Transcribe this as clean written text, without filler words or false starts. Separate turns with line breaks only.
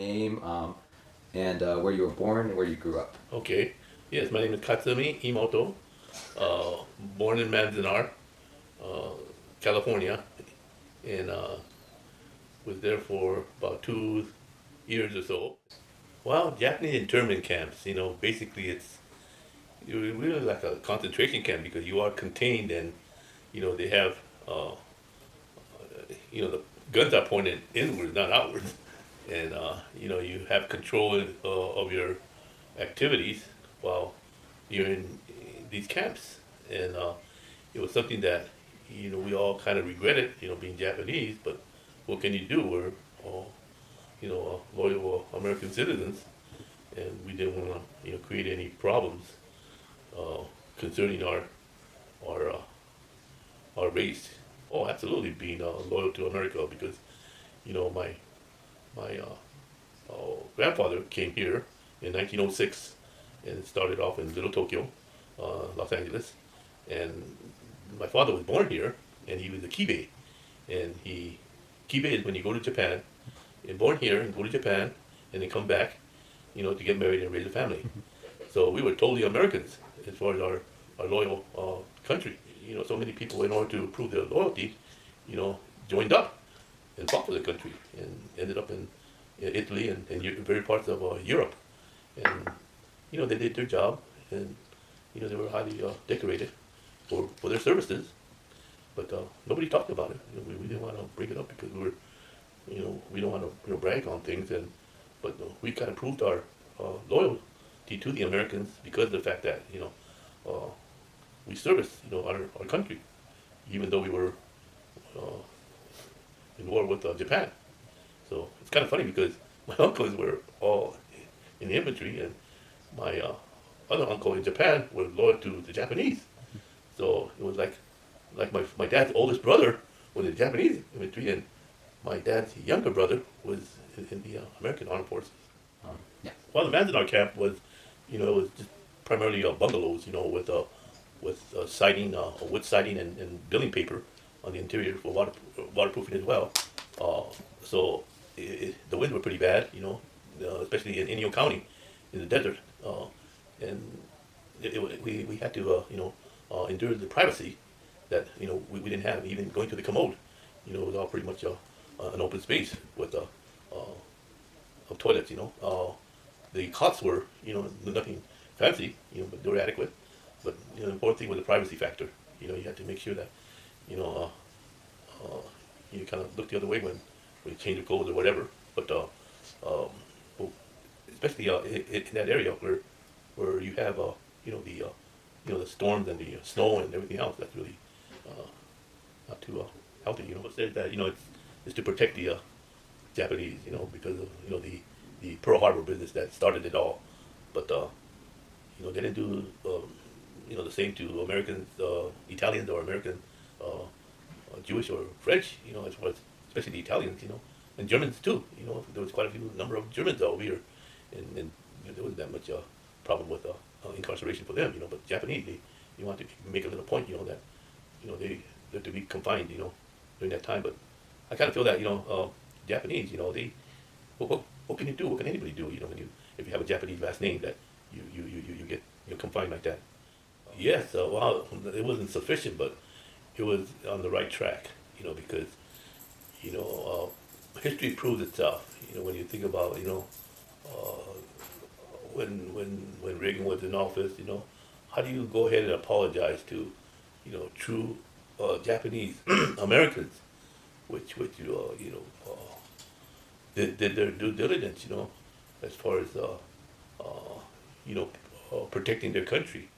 name, and where you were born and where you grew up.
Okay. Yes, my name is Katsumi Imoto. Born in Manzanar, uh, California, and was there for about 2 years or so. Well, Japanese internment camps, basically you're really like a concentration camp because you are contained and, they have, the guns are pointed inwards, not outwards. And, you have control of your activities while you're in these camps. And it was something that, we all kind of regretted, being Japanese, but what can you do? We're all, loyal American citizens, and we didn't want to, create any problems uh, concerning our our race. Oh, absolutely, being loyal to America because, my grandfather came here in 1906 and started off in Little Tokyo, Los Angeles, and my father was born here, and he was a kibe, and kibe is when you go to Japan, and born here and go to Japan, and then come back, to get married and raise a family. So we were totally Americans as far as our loyal country. So many people, in order to prove their loyalty, joined up and fought for the country and ended up in Italy and various parts of Europe. And, they did their job and, they were highly decorated for their services. But nobody talked about it. We didn't want to bring it up because we don't want to brag on things. But we kind of proved our loyalty to the Americans because of the fact that, uh, we serviced, our country, even though we were uh, in war with Japan. So it's kind of funny because my uncles were all in the infantry, and my other uncle in Japan was loyal to the Japanese. So it was like my dad's oldest brother was in the Japanese infantry, and my dad's younger brother was in the American Armed Forces.
Yeah.
Well, the Manzanar camp was, it was just primarily bungalows, with siding, wood siding and building paper on the interior for waterproofing as well. So the winds were pretty bad, especially in Inyo County, in the desert, and we had to, endure the privacy that we didn't have. Even going to the commode, it was all pretty much an open space with of toilets. The cots were nothing fancy, but they were adequate. But the important thing was the privacy factor. You had to make sure that you know you kind of look the other way when you change your clothes or whatever. But well, especially in that area where you have the storms and the snow and everything else, that's really not too healthy. But said that it's to protect the Japanese, because of the Pearl Harbor business that started it all. But they didn't do the same to Americans, Italians or American Jewish or French, as far as especially the Italians, and Germans too. There was quite a few number of Germans over here, and there wasn't that much problem with incarceration for them. But Japanese, you want to make a little point, that they're to be confined, during that time. But I kind of feel that Japanese, they what can you do? What can anybody do? If you have a Japanese last name that you get confined like that. Yes, well, it wasn't sufficient, but it was on the right track. Because history proves itself. When you think about when Reagan was in office, how do you go ahead and apologize to true Japanese Americans, which did their due diligence, as far as protecting their country.